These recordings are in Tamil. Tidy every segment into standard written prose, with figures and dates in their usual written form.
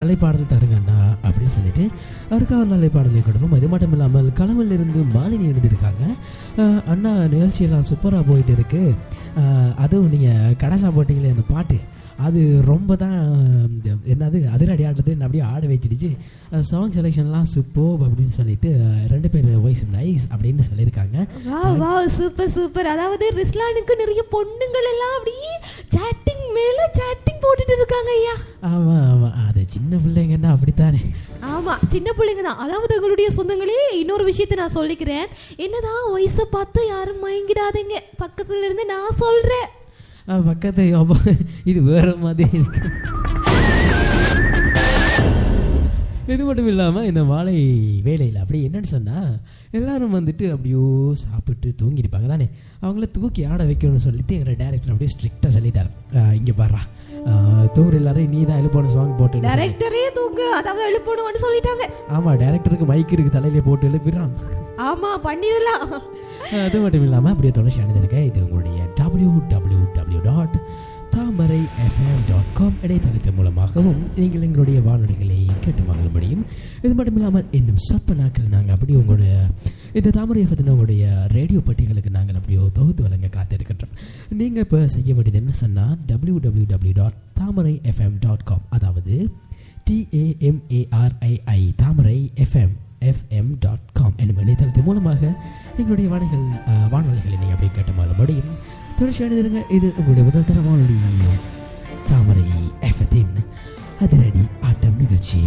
அலைப்பாடல் தருங்க அண்ணா அப்படின்னு சொல்லிட்டு அவருக்காக ஒரு நல்ல பாடலை கொடுப்போம். இது மட்டும் இல்லாமல் களமில் இருந்து மாலினி எழுதியிருக்காங்க. அண்ணா நிகழ்ச்சியெல்லாம் சூப்பராக போயிட்டு இருக்கு, அதுவும் நீங்கள் கடைசா போட்டிங்களே அந்த பாட்டு அது ரொம்ப தான் என்னது அதிரடி ஆடுறது அப்படியே ஆட வச்சிடுச்சு. சாங் செலெக்ஷன்லாம் சூப்பர் அப்படின்னு சொல்லிட்டு 2 பேர் வாய்ஸ் நைஸ் அப்படின்னு சொல்லியிருக்காங்க. வா சூப்பர் சூப்பர். அதாவது ரிஸ்லானுக்கு நிறைய பொண்ணுங்கள் எல்லாம் அப்படியே சாட்டிங் மேலே சாட்டிங் போட்டுட்டு இருக்காங்க ஐயா. ஆமாம் ஆமாம், அது சின்ன பிள்ளைங்கன்னா அப்படித்தானே. ஆமாம், சின்ன பிள்ளைங்க தான். அதாவது எங்களுடைய சொந்தங்களே, இன்னொரு விஷயத்த நான் சொல்லிக்கிறேன். என்னதான் வயசை பார்த்து யாரும் மயங்கிடாதீங்க, பக்கத்துல இருந்து நான் சொல்கிறேன். பக்கத்து இது வேறு மாதிரி இருக்கு. இது மட்டும் இல்லாமல் இந்த மாலை வேலையில் அப்படி என்னன்னு சொன்னால் எல்லோரும் வந்துட்டு அப்படியோ சாப்பிட்டு தூங்கிருப்பாங்க தானே, அவங்கள தூக்கி ஆட வைக்கணும்னு சொல்லிட்டு எங்கள் டேரக்டர் அப்படியே ஸ்ட்ரிக்டாக சொல்லிட்டார். இங்கே பாடுறா தூங்குற எல்லாரும் நீ தான் எழுப்பணும் சாங் போட்டு. டேரக்டரே தூங்கு, அதாவது எழுப்பணும்னு சொல்லிட்டாங்க. ஆமாம், டேரக்டருக்கு மைக் இருக்குது, தலையிலே போட்டு எழுப்பிடுறான். ஆமாம், பண்ணிடலாம். அது மட்டும் இல்லாமல் அப்படியே தொடர்ச்சி அடைந்திருக்க இது உங்களுடைய www.thamarayfm.com இடைத்தளத்தின் மூலமாகவும் நீங்கள் எங்களுடைய வானொலிகளை கேட்டு மகிழ முடியும். இது மட்டும் இல்லாமல் இன்னும் சப்ப நாட்கள் நாங்கள் அப்படி உங்களுடைய இந்த தாமரை எஃப்எம் உங்களுடைய ரேடியோ பட்டிகளுக்கு நாங்கள் அப்படியோ தொகுத்து வழங்க காத்திருக்கின்றோம். நீங்கள் இப்போ செய்ய வேண்டியது என்ன சொன்னால் www.thamarayfm.com, அதாவது TAMARAI தாமரை FM.com என்னும் இணையதளத்தின் மூலமாக எங்களுடைய வானொலிகளை நீங்கள் அப்படியே கேட்ட மாற முடியும். தொடர்ச்சி அடைந்திருங்க. இது உங்களுடைய முதல் தர வானொலி தாமரை எஃப்எத்தின் அதிரடி ஆட்டம் நிகழ்ச்சி.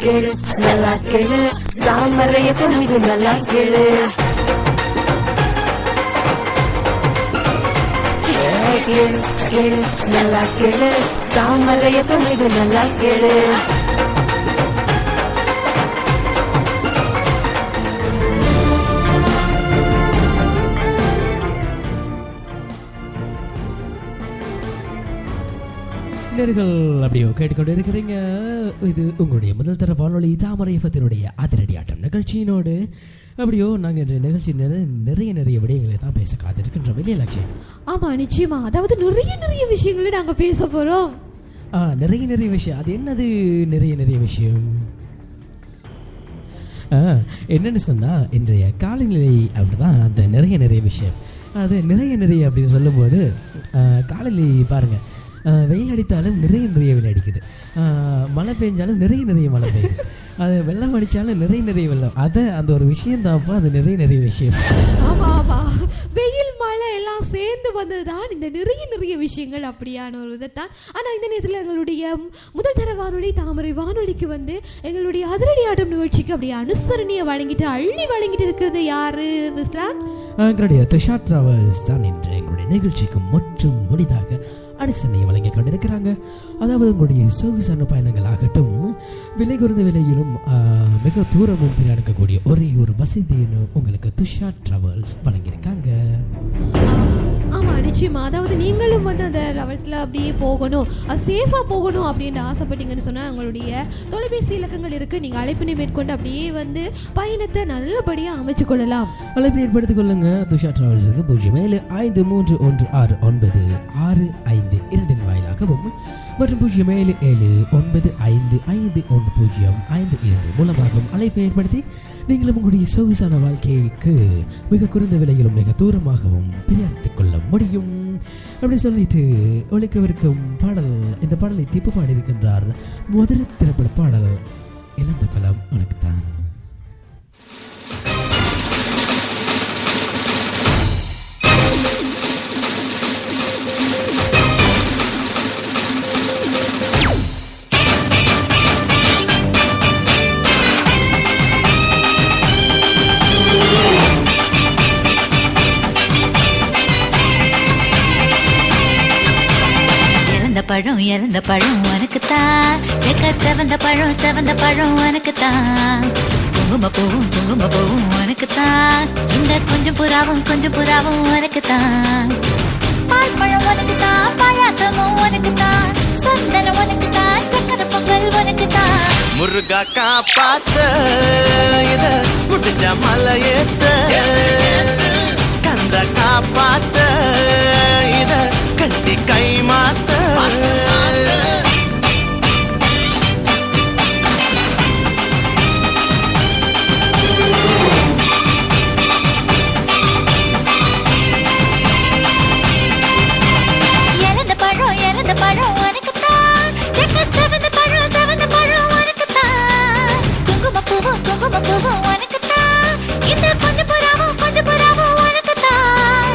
கேளு நல்லா கேளு தாமரைய பொண்ணுக்கு நல்லா கேளு கேளு கேளு நல்லா கேளு தாமரைய பொண்ணுக்கு நல்லா கேளு நேர்கள் அப்படியோ கேட்டுக்கொண்டு இருக்கிறீங்க. இது உங்களுடைய முதல் தர வானொலி தாமரை எஃப்எத்தினுடைய அதிரடி ஆட்டம் நிகழ்ச்சியினோடு அப்படியோ நாங்கள் இன்றைய நிகழ்ச்சி நிறைய விடயங்களை தான் பேச காத்திருக்கின்றோம் இல்லையா லட்சியம்? ஆமாம் நிச்சயமா. அதாவது நிறைய விஷயங்களை நாங்கள் பேச போகிறோம். நிறைய விஷயம். அது என்னது நிறைய விஷயம்? என்னன்னு சொன்னால் இன்றைய காலநிலை அப்படிதான் அந்த நிறைய விஷயம். அது நிறைய அப்படின்னு சொல்லும்போது காலநிலை பாருங்கள், வெயில் அடித்தாலும் நிறைய வெயில் அடிக்குது, மழை பெஞ்சாலும் நிறைய மழை பெய்யுது, அது வெள்ளம் அடித்தாலும் நிறைய வெள்ளம். அந்த ஒரு விஷயம் தான்ப்பா அது நிறைய விஷயம். ஆமாம், வெயில் மழை எல்லாம் சேர்ந்து வந்ததுதான் இந்த நிறைய விஷயங்கள் அப்படியான ஒரு இதைத்தான். ஆனால் இந்த நேரத்தில் எங்களுடைய முதல் தர வானொலி தாமரை வானொலிக்கு வந்து எங்களுடைய அதிரடி ஆட்டம் நிகழ்ச்சிக்கு அப்படியே அனுசரணையை வழங்கிட்டு இருக்கிறது யாரு ரிஸ்லான்? எங்களுடைய துஷார் டிராவல்ஸ் தான் இன்று எங்களுடைய நிகழ்ச்சிக்கு மற்றும் முடிதாக அனுசரணையை வழங்கி கொண்டிருக்கிறாங்க. அதாவது உங்களுடைய சொகுசான பயணங்கள் ஆகட்டும், விலை குறைந்த விலையிலும் மிக தூரமும் பிரயாணிக்கக்கூடிய ஒரே ஒரு வசதின்னு உங்களுக்கு துஷார் டிராவல்ஸ் வழங்கியிருக்காங்க. ஆமாம் நிச்சயமா. அதாவது நீங்களும் வந்து அந்த லெவல்ஸில் அப்படியே போகணும், சேஃபாக போகணும் அப்படின்னு ஆசைப்பட்டீங்கன்னு சொன்னால் உங்களுடைய தொலைபேசி இலக்கங்கள் இருக்குது. நீங்கள் அழைப்பினை மேற்கொண்டு அப்படியே வந்து பயணத்தை நல்லபடியாக அமைச்சு கொள்ளலாம். அழைப்பினை ஏற்படுத்திக் கொள்ளுங்க துஷார் டிராவல்ஸுக்கு 0753166552 வாயிலாகவும் மற்றும் 0779551052 மூலமாகவும் அழைப்பை ஏற்படுத்தி நீங்களும் உங்களுடைய சொகுசான வாழ்க்கைக்கு மிக குறைந்த விலையிலும் மிக தூரமாகவும் பிரயாணித்துக் கொள்ள முடியும் அப்படி சொல்லிட்டு ஒழிக்கவிருக்கும் பாடல், இந்த பாடலை தீப்பு பாடியிருக்கின்றார். முதல் திரைப்பட பாடல் இழந்த பலம் உனக்குத்தான். இழந்த பழம் உனக்குத்தான், செவந்த பழம் உனக்குத்தான், குங்கும பூவும் உனக்குத்தான், இந்த கொஞ்சம் புறாவும் உனக்குத்தான், பால் பழம் உனக்குத்தான், பாயாசமும் உனக்குத்தான், சந்தனம் உனக்குத்தான், சக்கரை பொங்கல் உனக்குத்தான். முருகா காப்பாத்த இத முடிஞ்ச மலையேத்த, கந்த காப்பாத்த இத கட்டி கை மாத்த, இழந்த பழம் உனக்குத்தான், செவந்த பழம் உனக்குத்தான், குங்கும பூவும் உனக்குத்தான், இந்த கொஞ்சம் புறாவும் உனக்குத்தான்.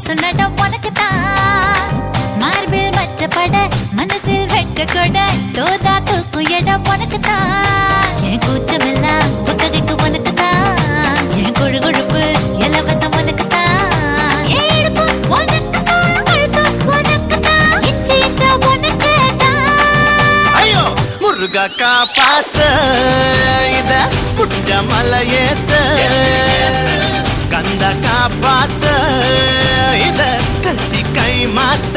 சொன்னட உனக்குத்தான், மார்பில் மச்சப்பட மனசில் வெட்க கொட தோதா தூக்கும் இடம் உனக்குத்தான், என் கூச்சமெல்லாம் புத்தகைக்கு உனக்குத்தான், என் கொழுப்பு இலவசம் உனக்குத்தான், எடுப்பு உனக்குத்தான், அழுத்தம் உனக்குத்தான், இச்சா உனக்குத்தான். ஐயோ முருகா காப்பாத்த இத முடிஞ்ச மலையேத்த, கந்த காப்பாத்த இத கட்டி கை மாத்த.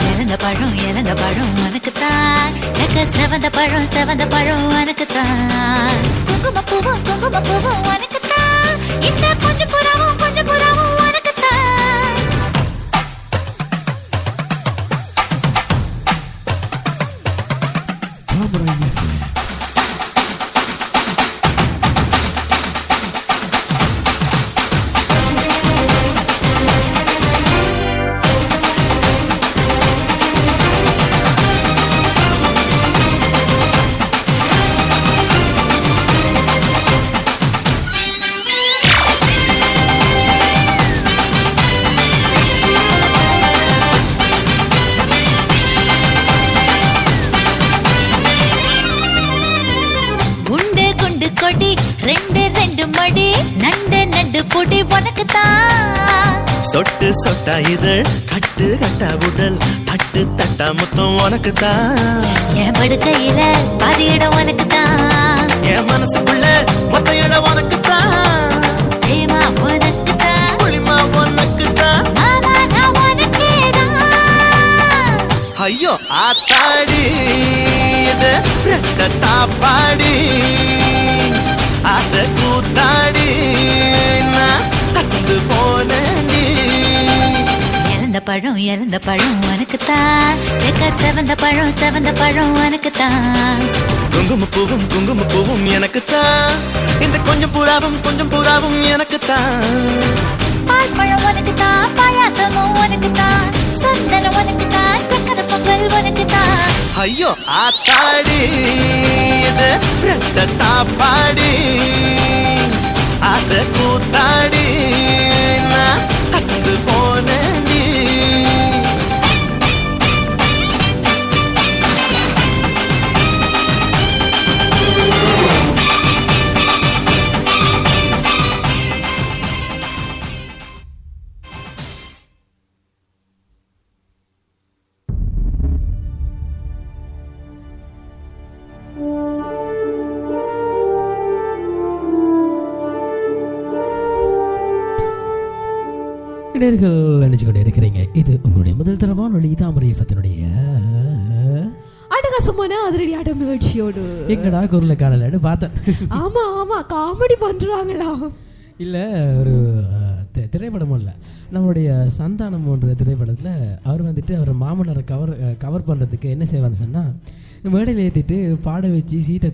இழந்த பழம் உனக்குத்தான், செவந்த பழம் உனக்குத்தான், குங்கும பூவும் உனக்குத்தான், இந்த கொஞ்சம் புறாவும் உனக்குத்தான். கொடி ரெண்டு ரெண்டு மடி நண்டு நண்டு பொடி உனக்கு தான் சொட்டு சொட்டா இதழ் கட்டு கட்டா உடல் தட்டு தட்டா முத்தம் உனக்கு தான் என் படுக்கையில பாதி இடம் உனக்கு தான் என் மனசுக்குள்ள மொத்த இடம் உனக்கு தான் தேமா உனக்கு தான் புளிமா உனக்கு தான் மாமா நான் உனக்கே தான் ஐயோ ஆத்தாடி இது ரெட்ட தாப்பாடி ஆசை கூத்தாடி நான் கசந்து போனேன்டி இழந்த பழம் உனக்கு தான் செக்க செவந்த பழம் உனக்கு தான் குங்கும பூவும் எனக்கு தான் இந்த கொஞ்சம் புறாவும் எனக்கு தான் பால் பழம் உனக்கு தான் பாயாசமும் உனக்கு தான் சந்தனம் உனக்கு தான் சக்கரை பொங்கல் உனக்கு தான் ஐயோ ஆத்தாடி இது ரெட்ட தாப்பாடி ஆசை கூத்தாடி நான் கசந்து போனேன்டி நேர்கள் நினைச்சு கொண்டே இருக்கிறீங்க. இது உங்களுடைய முதல் தரமான ஒளி தாமரை எஃப்எத்தினுடைய அட்டகாசமான அதிரடி ஆட்டம் நிகழ்ச்சியோடு எங்கடா குரலை காணலன்னு பார்த்தேன். ஆமா காமெடி பண்றாங்களா? இல்லை, ஒரு திரைப்படமும் இல்லை, நம்மளுடைய சந்தானம் போன்ற திரைப்படத்தில் அவர் வந்துட்டு அவர் மாமனாரை கவர் பண்ணுறதுக்கு என்ன செய்வார்னு சொன்னால் மேடையில் ஏற்றிட்டு பாட வச்சு சீட்டை